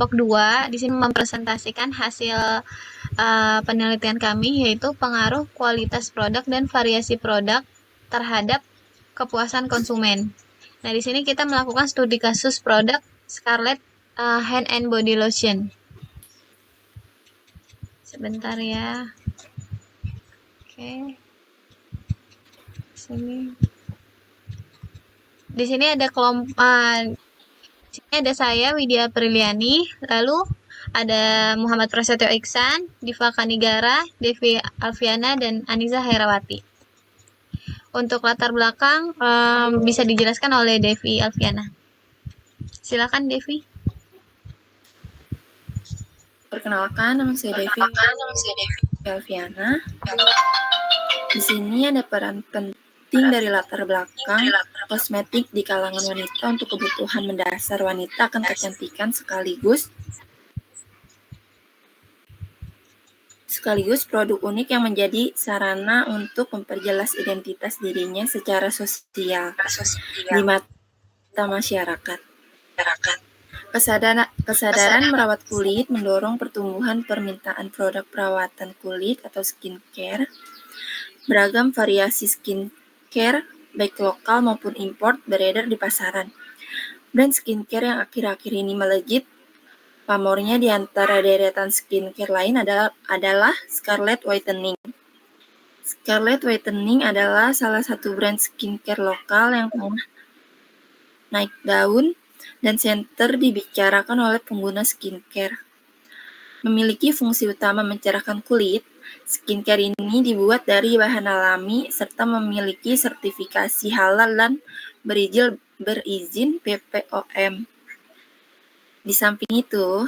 kelompok 2 di sini mempresentasikan hasil penelitian kami, yaitu pengaruh kualitas produk dan variasi produk terhadap kepuasan konsumen. Nah, di sini kita melakukan studi kasus produk Scarlett Hand and Body Lotion. Sebentar ya. Oke. Di sini ada di sini ada saya Widya Priliani, lalu ada Muhammad Prasetyo Iksan, Diva Kanigara, Devi Alfiana, dan Aniza Hairawati. Untuk latar belakang bisa dijelaskan oleh Devi Alfiana. Silakan Devi. Perkenalkan, nama saya Devi Alfiana. Di sini ada peran penting dari latar belakang kosmetik di kalangan wanita untuk kebutuhan mendasar wanita akan kecantikan sekaligus produk unik yang menjadi sarana untuk memperjelas identitas dirinya secara sosial di mata masyarakat. Kesadaran merawat kulit mendorong pertumbuhan permintaan produk perawatan kulit atau skincare. Beragam variasi skincare, baik lokal maupun import, beredar di pasaran. Brand skincare yang akhir-akhir ini melejit pamornya di antara deretan skincare lain adalah Scarlett Whitening. Scarlett Whitening adalah salah satu brand skincare lokal yang tengah naik daun dan center dibicarakan oleh pengguna skincare. Memiliki fungsi utama mencerahkan kulit, skincare ini dibuat dari bahan alami serta memiliki sertifikasi halal dan berizin BPOM. Di samping itu,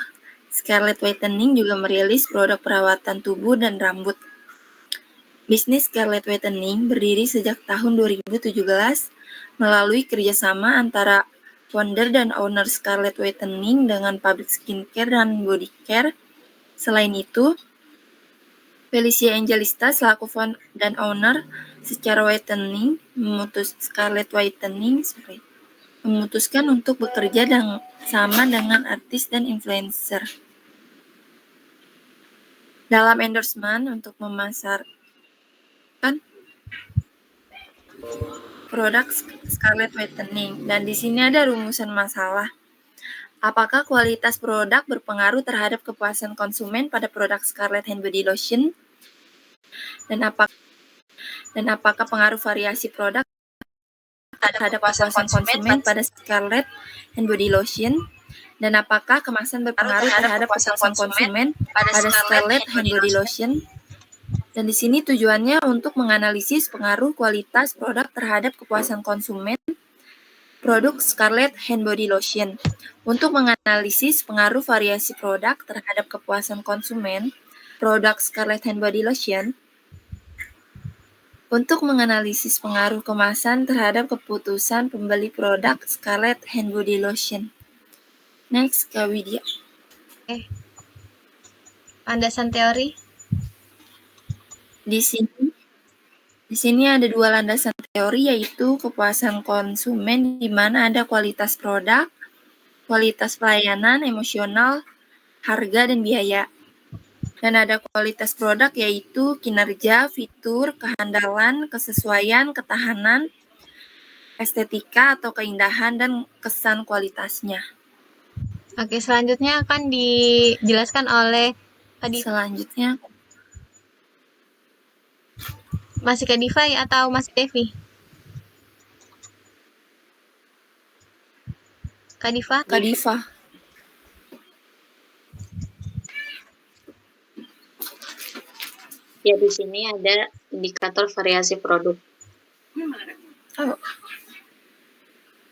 Scarlett Whitening juga merilis produk perawatan tubuh dan rambut. Bisnis Scarlett Whitening berdiri sejak tahun 2017 melalui kerjasama antara founder dan owner Scarlett Whitening dengan pabrik skincare dan body care. Selain itu, Felicia Angelista selaku founder dan owner secara Whitening memutuskan untuk bekerja sama dengan artis dan influencer dalam endorsement untuk memasarkan produk Scarlett Whitening. Dan di sini ada rumusan masalah. Apakah kualitas produk berpengaruh terhadap kepuasan konsumen pada produk Scarlett Hand Body Lotion? Dan apakah pengaruh variasi produk terhadap kepuasan konsumen pada Scarlett Hand Body Lotion? Dan apakah kemasan berpengaruh terhadap kepuasan konsumen pada Scarlett Hand Body Lotion? Dan di sini tujuannya untuk menganalisis pengaruh kualitas produk terhadap kepuasan konsumen produk Scarlett Hand Body Lotion. Untuk menganalisis pengaruh variasi produk terhadap kepuasan konsumen produk Scarlett Hand Body Lotion. Untuk menganalisis pengaruh kemasan terhadap keputusan pembeli produk Scarlett Hand Body Lotion. Next, Kak Widya. Landasan teori. Di sini ada dua landasan teori, yaitu kepuasan konsumen di mana ada kualitas produk, kualitas pelayanan, emosional, harga, dan biaya. Dan ada kualitas produk yaitu kinerja, fitur, kehandalan, kesesuaian, ketahanan, estetika atau keindahan, dan kesan kualitasnya. Oke, selanjutnya akan dijelaskan oleh Selanjutnya masih Kak Diva atau masih Devi? Kak Diva? Kak Diva. Ya, di sini ada indikator variasi produk.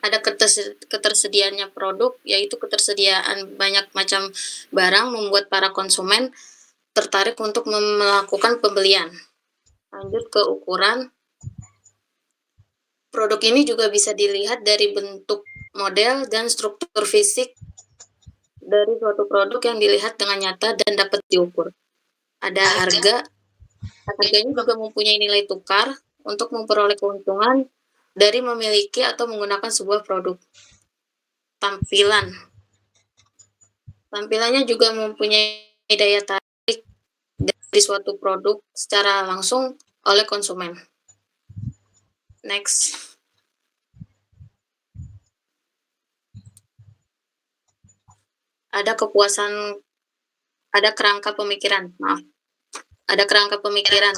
Ada ketersediaannya produk, yaitu ketersediaan banyak macam barang membuat para konsumen tertarik untuk melakukan pembelian. Lanjut ke ukuran. Produk ini juga bisa dilihat dari bentuk, model, dan struktur fisik dari suatu produk yang dilihat dengan nyata dan dapat diukur. Ada harganya juga mempunyai nilai tukar untuk memperoleh keuntungan dari memiliki atau menggunakan sebuah produk. Tampilan. Tampilannya juga mempunyai daya tarik dari suatu produk secara langsung oleh konsumen. Next. Ada kerangka pemikiran,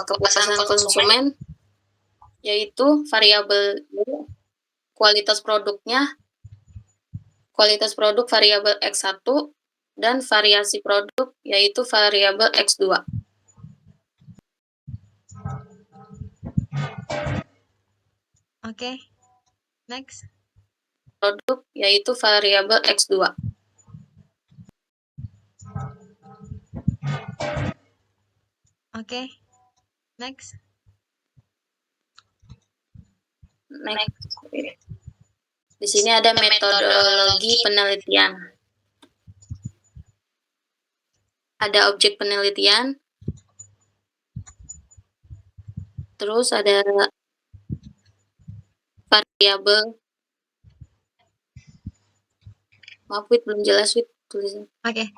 kepuasan konsumen, yaitu variabel kualitas produk variabel X1 dan variasi produk yaitu variabel X2. Oke. Next. Produk yaitu variabel X2. Oke. Next. Di sini ada metodologi penelitian. Ada objek penelitian. Terus ada variabel. Maaf, Wit, belum jelas, Wit, tulisan. Oke.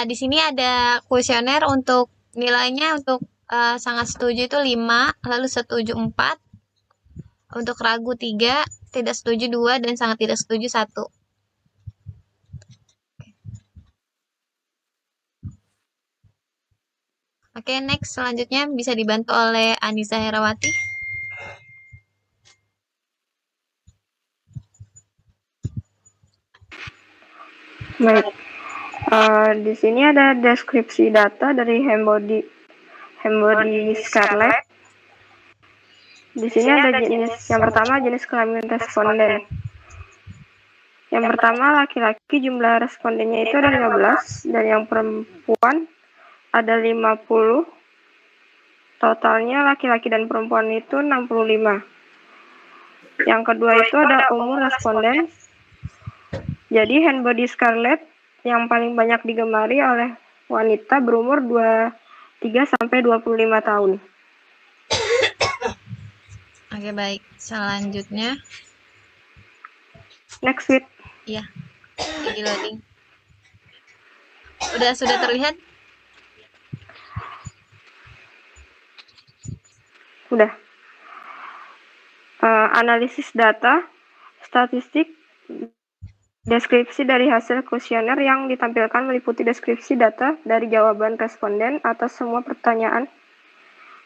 Di sini ada kuesioner untuk nilainya untuk sangat setuju itu 5, lalu setuju 4, untuk ragu 3, tidak setuju 2, dan sangat tidak setuju 1. Oke, next. Selanjutnya bisa dibantu oleh Anissa Herawati. Baik. Di sini ada deskripsi data dari Hembody Scarlett. Di sini ada yang pertama jenis kelamin responden. Yang pertama laki-laki, jumlah respondennya itu ada 15, dan yang perempuan ada 50. Totalnya laki-laki dan perempuan itu 65. Yang kedua itu ada umur responden. Jadi Handbody Scarlett yang paling banyak digemari oleh wanita berumur 23-25 tahun. Oke, baik. Selanjutnya. Next, Wit. Iya. Lagi loading. Sudah terlihat? Udah. Analisis data, statistik, deskripsi dari hasil kuesioner yang ditampilkan meliputi deskripsi data dari jawaban responden atas semua pertanyaan.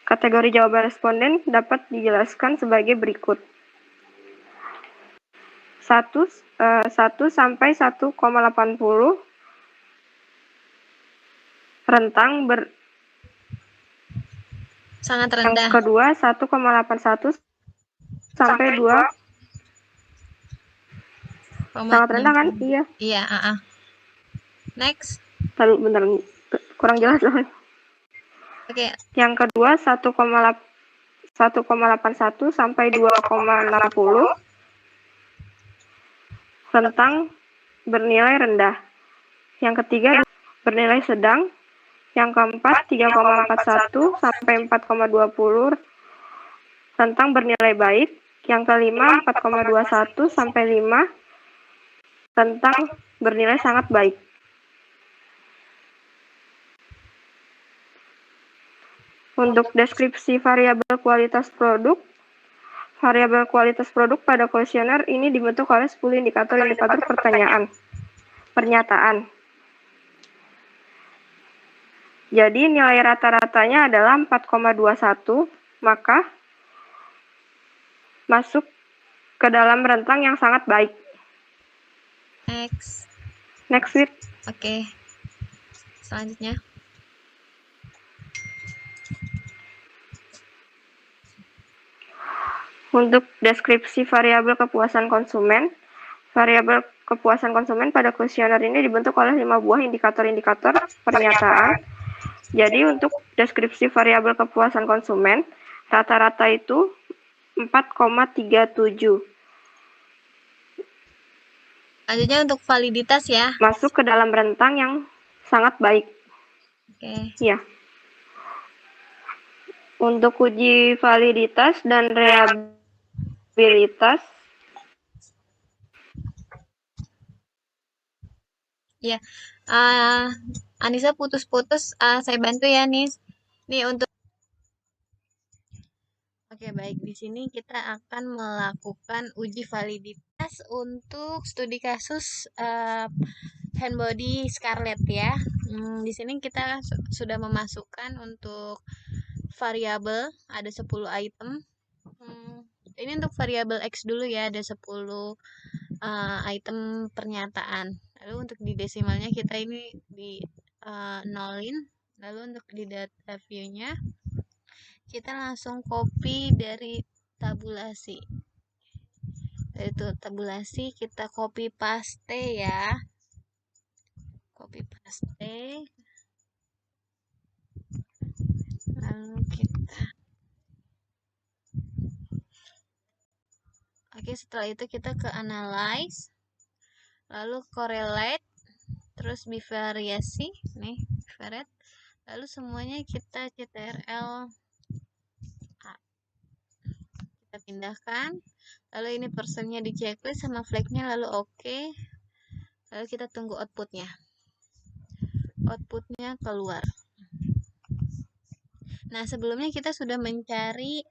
Kategori jawaban responden dapat dijelaskan sebagai berikut. 1 sampai 1,80 rentang sangat rendah. Yang kedua 1,81 sampai 2 sangat rendah kan? Iya. Iya, Next. Lalu bentar, kurang jelas loh. Oke. Yang kedua 1,81 sampai 2,60 rentang bernilai rendah. Yang ketiga bernilai sedang. Yang keempat 3,41 sampai 4,20 rentang bernilai baik. Yang kelima 4,21 sampai 5 rentang bernilai sangat baik. Untuk deskripsi variabel kualitas produk pada kuesioner ini dibentuk oleh 10 indikator pernyataan. Jadi nilai rata-ratanya adalah 4,21, maka masuk ke dalam rentang yang sangat baik. Next, Wit. Oke. Selanjutnya. Untuk deskripsi variabel kepuasan konsumen pada kuesioner ini dibentuk oleh 5 buah indikator pernyataan. Jadi untuk deskripsi variabel kepuasan konsumen, rata-rata itu 4,37. Selanjutnya untuk validitas ya. Masuk ke dalam rentang yang sangat baik. Oke. Ya. Untuk uji validitas dan reliabilitas. Ya, Anissa putus-putus, saya bantu ya, Nis. Nih untuk Oke, baik. Di sini kita akan melakukan uji validitas untuk studi kasus handbody Scarlett ya. Di sini kita sudah memasukkan untuk variabel ada 10 item. Ini untuk variabel X dulu ya, ada 10 item pernyataan. Lalu untuk di desimalnya kita ini di nolin. Lalu untuk di data view-nya kita langsung copy dari tabulasi. Itu tabulasi kita copy paste ya. Copy paste. Lalu kita Oke, setelah itu kita ke analyze. Lalu correlate, terus bivariasi, nih, bivariate. Lalu semuanya kita ctrl A. Kita pindahkan. Lalu ini persennya di checklist sama flagnya, lalu oke. Lalu kita tunggu outputnya. Outputnya keluar. Nah, sebelumnya kita sudah mencari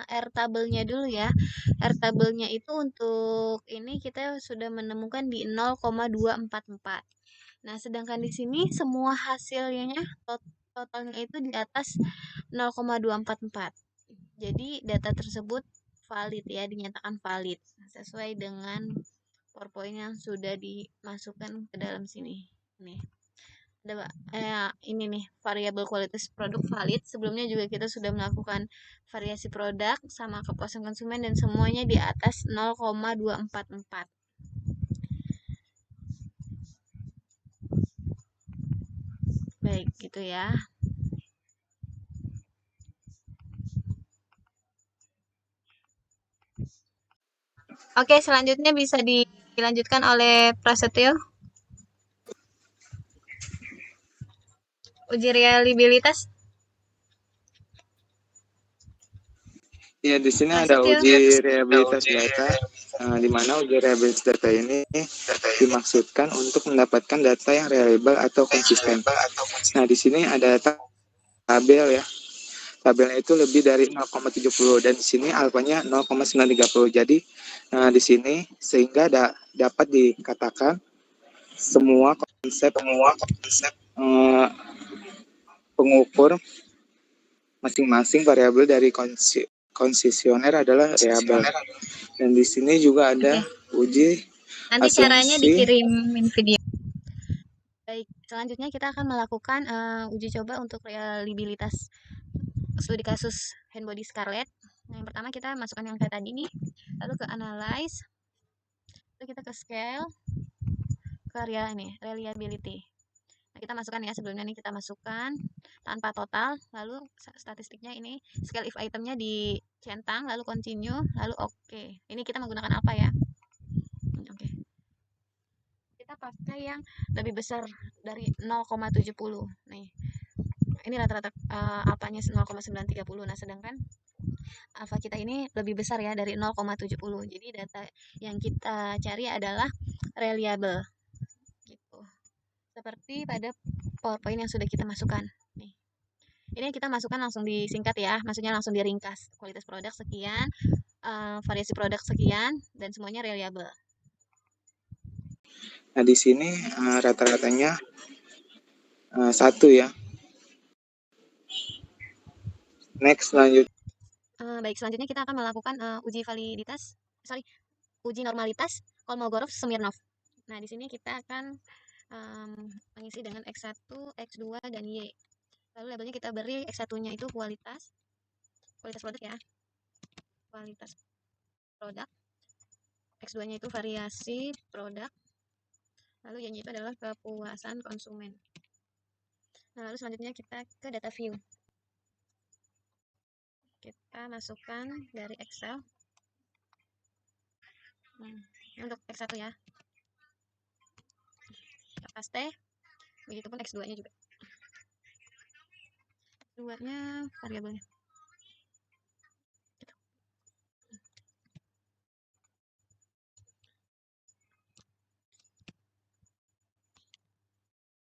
R tabelnya dulu ya. R tabelnya itu untuk ini kita sudah menemukan di 0,244. Nah, sedangkan di sini semua hasilnya totalnya itu di atas 0,244. Jadi data tersebut valid ya, dinyatakan valid sesuai dengan PowerPoint yang sudah dimasukkan ke dalam sini. Nih. Ini nih variabel kualitas produk valid. Sebelumnya juga kita sudah melakukan variasi produk sama kepuasan konsumen dan semuanya di atas 0,244. Baik, gitu ya. Oke, selanjutnya bisa dilanjutkan oleh Prasetyo. Uji reliabilitas. Ya, di sini ada uji reliabilitas data, di mana uji reliabilitas data ini dimaksudkan untuk mendapatkan data yang reliable atau konsisten. Nah, di sini ada tabel ya. Tabelnya itu lebih dari 0,70 dan di sini alfanya 0,930. Jadi di sini sehingga dapat dikatakan semua konsep pengukur masing-masing variabel dari konsesioner adalah reliable. Dan di sini juga ada uji Nanti asumsi. caranya dikirimin video. Baik, selanjutnya kita akan melakukan uji coba untuk reliabilitas studi kasus handbody Scarlett. Nah, yang pertama kita masukkan yang kayak tadi nih, lalu ke analyze, lalu kita ke scale, ke reliability. Nah, kita masukkan ya, sebelumnya nih kita masukkan tanpa total, lalu statistiknya ini scale if itemnya dicentang, lalu continue, lalu oke. Ini kita menggunakan apa ya? Oke. Kita pakai yang lebih besar dari 0,70. Nih. Ini rata-rata alfanya 0,930. Nah, sedangkan alfa kita ini lebih besar ya dari 0,70. Jadi data yang kita cari adalah reliable. Gitu. Seperti pada PowerPoint yang sudah kita masukkan. Nih. Ini kita masukkan langsung disingkat ya, maksudnya langsung diringkas. Kualitas produk sekian, variasi produk sekian, dan semuanya reliable. Nah, di sini rata-ratanya 1 ya. Next, lanjut. Baik, selanjutnya kita akan melakukan uji normalitas Kolmogorov-Smirnov. Nah, di sini kita akan mengisi dengan X1, X2, dan Y. Lalu labelnya kita beri X1-nya itu kualitas produk ya. Kualitas produk. X2-nya itu variasi produk. Lalu Y-nya itu adalah kepuasan konsumen. Nah, lalu selanjutnya kita ke data view. Kita masukkan dari Excel. Untuk X1 ya. Kita paste. Begitupun X2-nya juga. X2-nya variabelnya.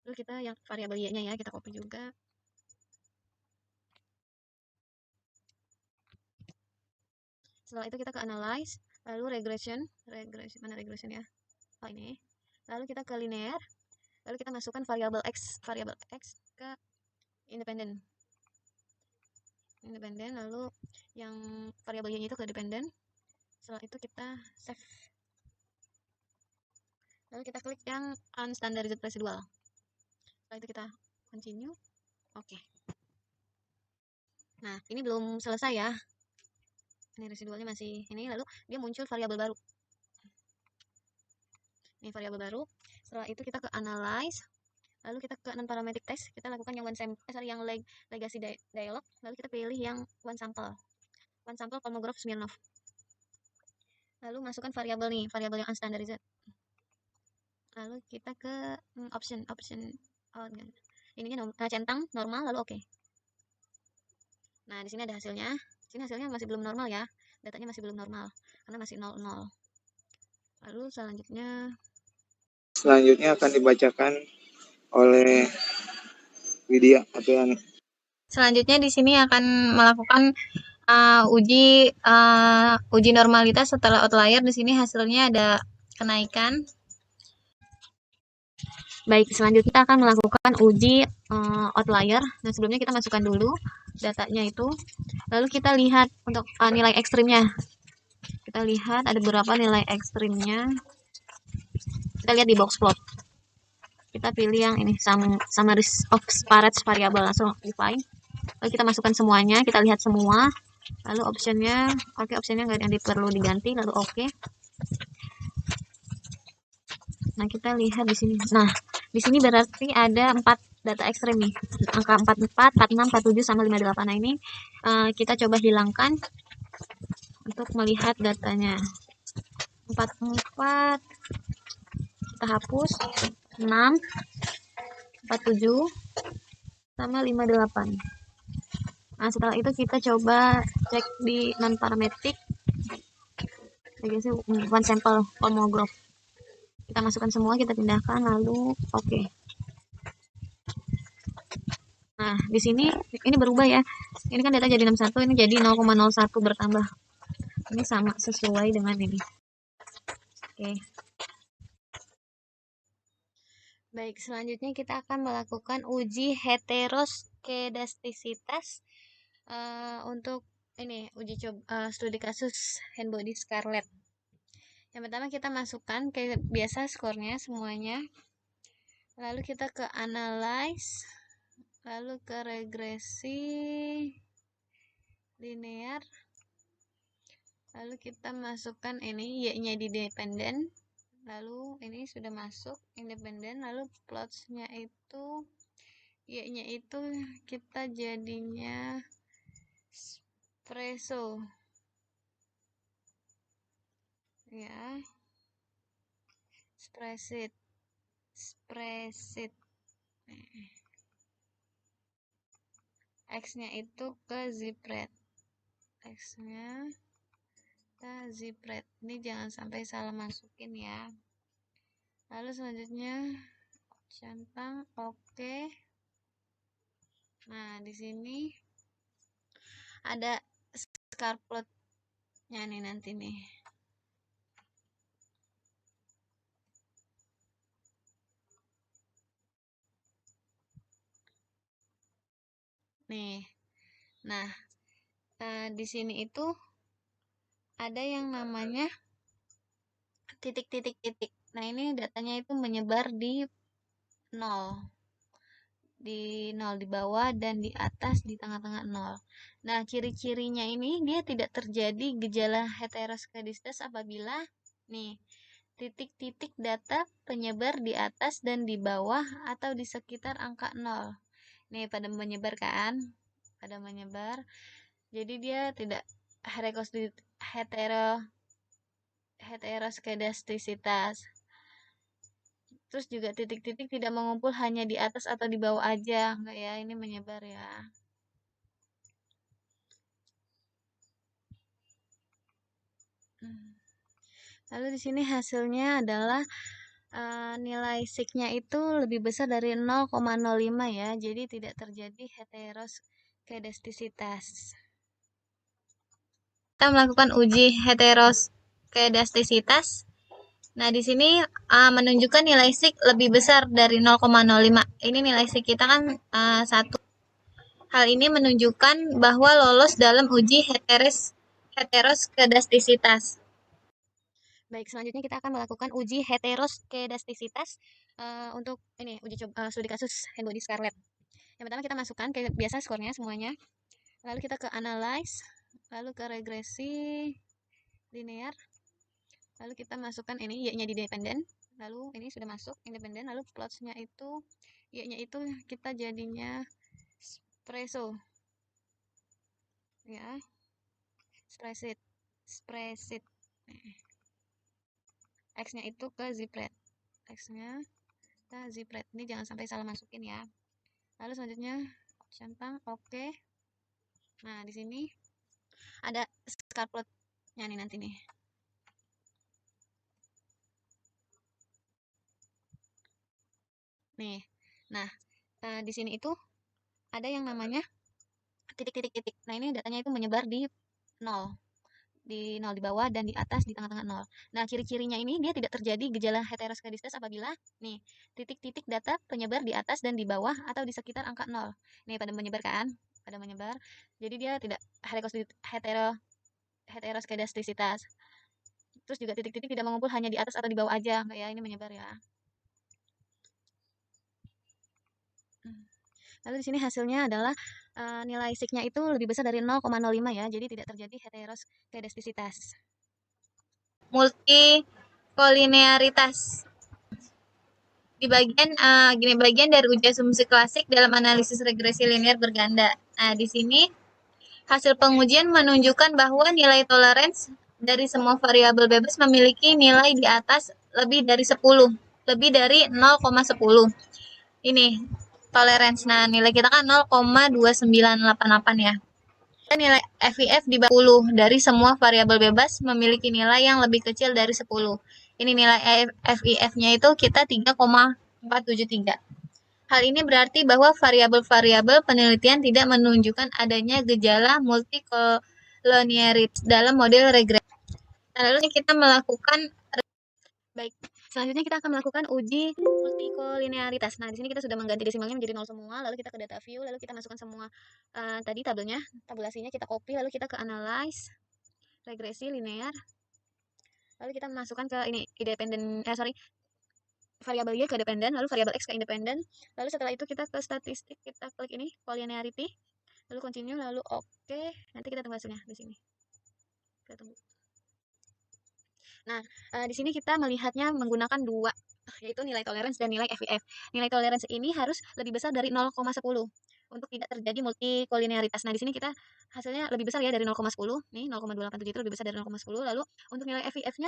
Lalu kita yang variabel y-nya ya, kita copy juga. Setelah itu kita ke analyze, lalu regression mana regression ya? Oh ini. Lalu kita ke linear, lalu kita masukkan variabel x ke independen, lalu yang variabel y itu ke dependen. Setelah itu kita save. Lalu kita klik yang unstandardized residual. Setelah itu kita continue. Oke. Nah, ini belum selesai ya. Ini residualnya masih ini, lalu dia muncul variabel baru. Ini variabel baru. Setelah itu kita ke analyze, lalu kita ke non parametric text, kita lakukan yang yang legacy dialog, lalu kita pilih yang one sample Kolmogorov Smirnov. Lalu masukkan variabel nih, variabel yang unstandardized. Lalu kita ke option ininya centang normal, lalu oke. Nah, di sini ada hasilnya. Di sini hasilnya masih belum normal ya. Datanya masih belum normal karena masih 00. Lalu selanjutnya akan dibacakan oleh Widya atau Yani. Selanjutnya di sini akan melakukan uji normalitas setelah outlier. Di sini hasilnya ada kenaikan. Baik, selanjutnya kita akan melakukan uji outlier. Nah, sebelumnya kita masukkan dulu datanya itu. Lalu kita lihat untuk nilai ekstrimnya. Kita lihat ada berapa nilai ekstrimnya. Kita lihat di box plot. Kita pilih yang ini, summaries of sparse variable, langsung define. Lalu kita masukkan semuanya, kita lihat semua. Lalu optionnya, optionnya nggak ada yang perlu diganti, lalu oke. Nah, kita lihat di sini. Nah, di sini berarti ada 4 data ekstrim nih. Angka 44, 46, 47 sama 58. Nah, ini kita coba hilangkan untuk melihat datanya. 44 kita hapus, 6, 47 sama 58. Nah, setelah itu kita coba cek di non parametric. One sample Kolmogorov. Kita masukkan semua, kita pindahkan, lalu oke. Nah, di sini ini berubah ya. Ini kan data jadi 61, ini jadi 0,01 bertambah. Ini sama sesuai dengan ini. Oke. Baik, selanjutnya kita akan melakukan uji heteroskedastisitas untuk ini uji coba studi kasus handbody Scarlett. Yang pertama kita masukkan kayak biasa skornya semuanya. Lalu kita ke analyze, lalu ke regresi linear. Lalu kita masukkan ini y-nya di dependen. Lalu ini sudah masuk independen, lalu plots-nya itu y-nya itu kita jadinya espresso ya, spreadsheet X-nya itu ke zipred, X-nya ke zipred. Ini jangan sampai salah masukin ya. Lalu selanjutnya centang oke. Nah, di sini ada scar plot-nya nih nanti nih. Nih. Nah, di sini itu ada yang namanya titik-titik-titik. Nah, ini datanya itu menyebar di 0. Di 0 di bawah dan di atas di tengah-tengah 0. Nah, ciri-cirinya ini dia tidak terjadi gejala heteroskedastis apabila nih titik-titik data penyebar di atas dan di bawah atau di sekitar angka 0. Nih pada menyebar kan? Pada menyebar. Jadi dia tidak heteroskedastisitas. Terus juga titik-titik tidak mengumpul hanya di atas atau di bawah aja, enggak ya, ini menyebar ya. Lalu di sini hasilnya adalah nilai sig-nya itu lebih besar dari 0,05 ya, jadi tidak terjadi heteroskedastisitas. Kita melakukan uji heteroskedastisitas. Nah, di sini menunjukkan nilai sig lebih besar dari 0,05. Ini nilai sig kita kan 1. Hal ini menunjukkan bahwa lolos dalam uji heteroskedastisitas. Baik, selanjutnya kita akan melakukan uji heteroskedastisitas untuk ini uji studi kasus handbody Scarlett. Yang pertama kita masukkan kayak biasa skornya semuanya. Lalu kita ke analyze, lalu ke regresi linear. Lalu kita masukkan ini y-nya di dependen. Lalu ini sudah masuk independen, lalu plots-nya itu y-nya itu kita jadinya Spresso. Ya. Spreadsheet. X-nya itu ke Zipred. X-nya ke Zipred. Ini jangan sampai salah masukin ya. Lalu selanjutnya centang oke. Nah, di sini ada scarplotnya nih nanti nih. Nih. Nah, di sini itu ada yang namanya titik-titik-titik. Nah, ini datanya itu menyebar di 0. Di 0 di bawah dan di atas di tengah-tengah 0. Nah, ciri-cirinya ini dia tidak terjadi gejala heteroskedastis apabila nih titik-titik data penyebar di atas dan di bawah atau di sekitar angka 0. Nih pada menyebar kan? Pada menyebar. Jadi dia tidak heteroskedastisitas. Terus juga titik-titik tidak mengumpul hanya di atas atau di bawah aja, enggak ya, ini menyebar ya. Lalu di sini hasilnya adalah nilai sig-nya itu lebih besar dari 0,05 ya, jadi tidak terjadi heteroskedastisitas. Multikolinearitas. Di bagian dari uji asumsi klasik dalam analisis regresi linear berganda. Nah, di sini hasil pengujian menunjukkan bahwa nilai toleransi dari semua variabel bebas memiliki nilai di atas lebih dari 10, lebih dari 0,10. Ini toleransi. Nah, nilai kita kan 0,2988 ya. Dan nilai FIF di bawah 10 dari semua variabel bebas memiliki nilai yang lebih kecil dari 10. Ini nilai FIF-nya itu kita 3,473. Hal ini berarti bahwa variabel-variabel penelitian tidak menunjukkan adanya gejala multikoloniaritas dalam model regresi. Lalu kita melakukan selanjutnya kita akan melakukan uji multikolinearitas. Nah, di sini kita sudah mengganti desimalnya menjadi 0 semua, lalu kita ke data view, lalu kita masukkan semua tadi tabulasinya kita copy, lalu kita ke analyze, regresi linear. Lalu kita masukkan ke ini variabel Y ke dependen, lalu variabel X ke independen. Lalu setelah itu kita ke statistik, kita klik ini collinearity, lalu continue, lalu oke. Nanti kita tunggu hasilnya di sini. Kita tunggu. Nah, di sini kita melihatnya menggunakan 2, yaitu nilai toleransi dan nilai FIF. Nilai toleransi ini harus lebih besar dari 0,10 untuk tidak terjadi multikolinearitas. Nah, di sini kita hasilnya lebih besar ya dari 0,10. Nih, 0,287 itu lebih besar dari 0,10. Lalu untuk nilai FIF-nya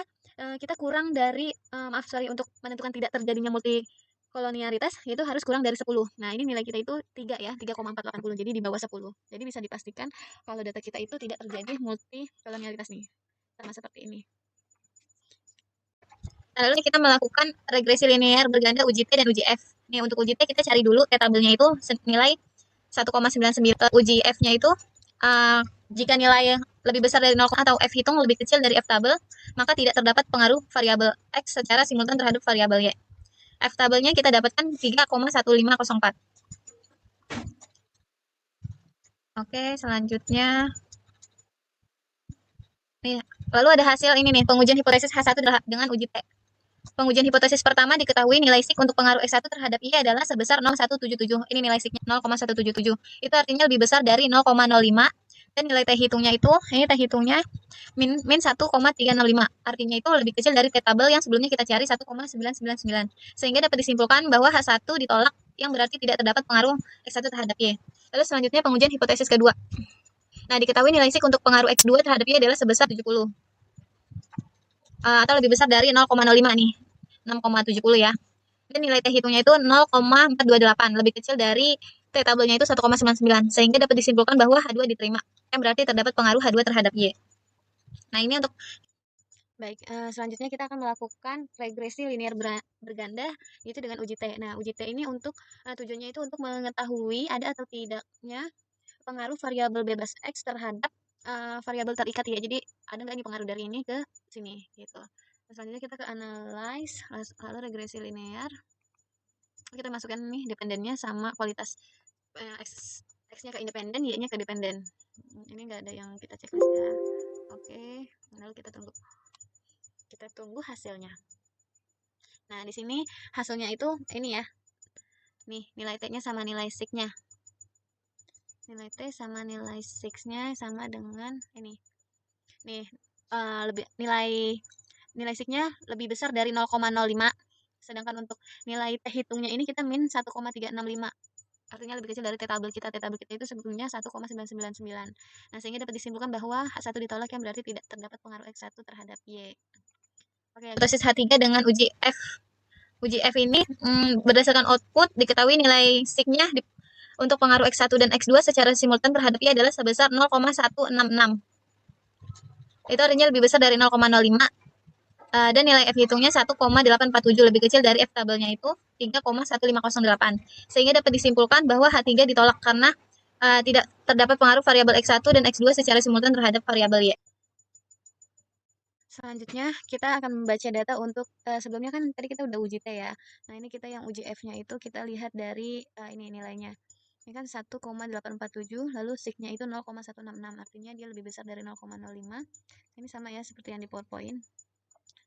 kita kurang dari untuk menentukan tidak terjadinya multikolonialitas itu harus kurang dari 10. Nah, ini nilai kita itu 3 ya, 3,480. Jadi di bawah 10. Jadi bisa dipastikan kalau data kita itu tidak terjadi multikolonialitas nih. Sama seperti ini. Lalu kita melakukan regresi linear berganda uji T dan uji F. Nih, untuk uji T kita cari dulu tabelnya itu nilai 1,99. Uji F-nya itu jika nilai lebih besar dari 0 atau F hitung lebih kecil dari F tabel, maka tidak terdapat pengaruh variabel X secara simultan terhadap variabel Y. F tabelnya kita dapatkan 3,1504. Oke, selanjutnya. Nih, lalu ada hasil ini nih, pengujian hipotesis H1 dengan uji T. Pengujian hipotesis pertama diketahui nilai sig untuk pengaruh X1 terhadap Y adalah sebesar 0,177. Ini nilai sig-nya 0,177. Itu artinya lebih besar dari 0,05. Dan nilai T hitungnya itu, ini T hitungnya min 1,365. Artinya itu lebih kecil dari T tabel yang sebelumnya kita cari 1,999. Sehingga dapat disimpulkan bahwa H1 ditolak yang berarti tidak terdapat pengaruh X1 terhadap Y. Lalu selanjutnya pengujian hipotesis kedua. Nah, diketahui nilai sig untuk pengaruh X2 terhadap Y adalah sebesar 70. Atau lebih besar dari 0,05 nih, 6,70 ya. Dan nilai T hitungnya itu 0,428, lebih kecil dari T tabelnya itu 1,99, sehingga dapat disimpulkan bahwa H2 diterima, yang berarti terdapat pengaruh H2 terhadap Y. Nah, ini untuk Baik, selanjutnya kita akan melakukan regresi linear berganda, yaitu dengan uji T. Nah, uji T ini untuk tujuannya itu untuk mengetahui ada atau tidaknya pengaruh variabel bebas X terhadap variabel terikat ya. Jadi ada nggak nih pengaruh dari ini ke sini gitu. Nah, selanjutnya kita ke analyze, lalu regresi linear. Kita masukkan nih dependennya sama kualitas X-nya ke independen, Y-nya ke dependen. Ini nggak ada yang kita checklist ya. Oke, lalu kita tunggu hasilnya. Nah, di sini hasilnya itu ini ya. Nih, nilai T-nya sama nilai sig-nya. Nilai T sama nilai sig-nya sama dengan ini. Nih, lebih nilai sig-nya lebih besar dari 0,05. Sedangkan untuk nilai T hitungnya ini kita min 1,365. Artinya lebih kecil dari T tabel kita. T tabel kita itu sebelumnya 1,999. Nah, sehingga dapat disimpulkan bahwa H1 ditolak yang berarti tidak terdapat pengaruh X1 terhadap Y. Oke, dosis H3 dengan uji F. Uji F ini berdasarkan output diketahui nilai sig-nya untuk pengaruh X1 dan X2 secara simultan terhadap Y adalah sebesar 0,166. Itu artinya lebih besar dari 0,05. Dan nilai F hitungnya 1,847, lebih kecil dari F tabelnya itu 3,1508. Sehingga dapat disimpulkan bahwa H3 ditolak karena tidak terdapat pengaruh variabel X1 dan X2 secara simultan terhadap variabel Y. Selanjutnya kita akan membaca data untuk sebelumnya kan tadi kita udah uji T ya. Nah, ini kita yang uji F-nya itu kita lihat dari ini nilainya. Ini kan 1,847, lalu sig-nya itu 0,166, artinya dia lebih besar dari 0,05. Ini sama ya seperti yang di PowerPoint.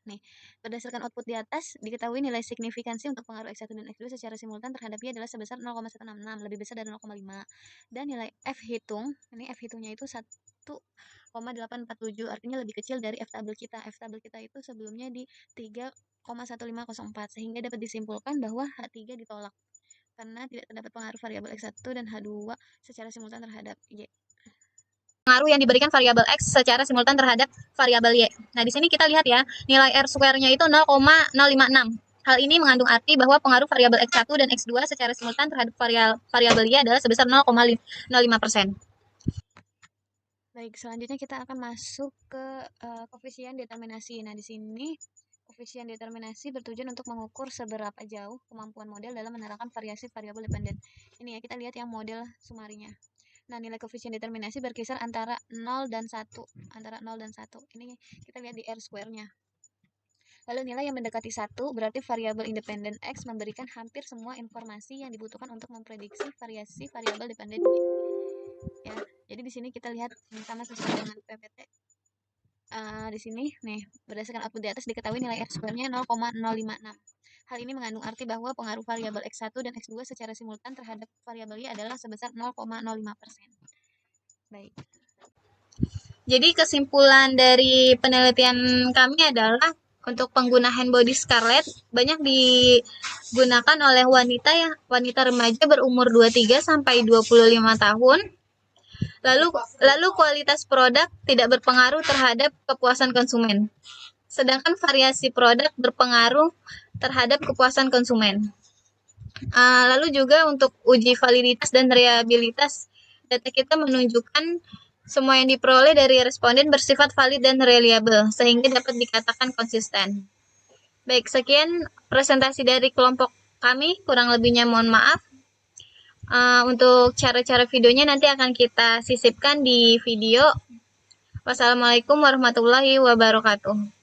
Nih, berdasarkan output di atas, diketahui nilai signifikansi untuk pengaruh X1 dan X2 secara simultan terhadap Y adalah sebesar 0,166, lebih besar dari 0,5. Dan nilai F hitung, ini F hitungnya itu 1,847, artinya lebih kecil dari F tabel kita. F tabel kita itu sebelumnya di 3,1504, sehingga dapat disimpulkan bahwa H3 ditolak karena tidak terdapat pengaruh variabel X1 dan H2 secara simultan terhadap Y. Pengaruh yang diberikan variabel X secara simultan terhadap variabel Y. Nah, di sini kita lihat ya, nilai R square-nya itu 0,056. Hal ini mengandung arti bahwa pengaruh variabel X1 dan X2 secara simultan terhadap variabel Y adalah sebesar 0,05%. Baik, selanjutnya kita akan masuk ke koefisien determinasi. Nah, di sini koefisien determinasi bertujuan untuk mengukur seberapa jauh kemampuan model dalam menerapkan variasi variabel dependen. Ini ya, kita lihat yang model sumarinya. Nah, nilai koefisien determinasi berkisar antara 0 dan 1. Antara 0 dan 1. Ini kita lihat di R square-nya. Lalu nilai yang mendekati 1 berarti variabel independen X memberikan hampir semua informasi yang dibutuhkan untuk memprediksi variasi variabel dependen Y. Ya, jadi di sini kita lihat sama sesuai dengan PPT. Di sini nih, berdasarkan output di atas diketahui nilai R square-nya 0,056. Hal ini mengandung arti bahwa pengaruh variabel X1 dan X2 secara simultan terhadap variabel Y adalah sebesar 0,05%. Baik. Jadi kesimpulan dari penelitian kami adalah untuk pengguna handbody Scarlett banyak digunakan oleh wanita remaja berumur 23 sampai 25 tahun. Lalu kualitas produk tidak berpengaruh terhadap kepuasan konsumen. Sedangkan variasi produk berpengaruh terhadap kepuasan konsumen. Lalu juga untuk uji validitas dan reliabilitas, data kita menunjukkan semua yang diperoleh dari responden bersifat valid dan reliable, sehingga dapat dikatakan konsisten. Baik, sekian presentasi dari kelompok kami, kurang lebihnya mohon maaf. Untuk cara-cara videonya nanti akan kita sisipkan di video. Wassalamualaikum warahmatullahi wabarakatuh.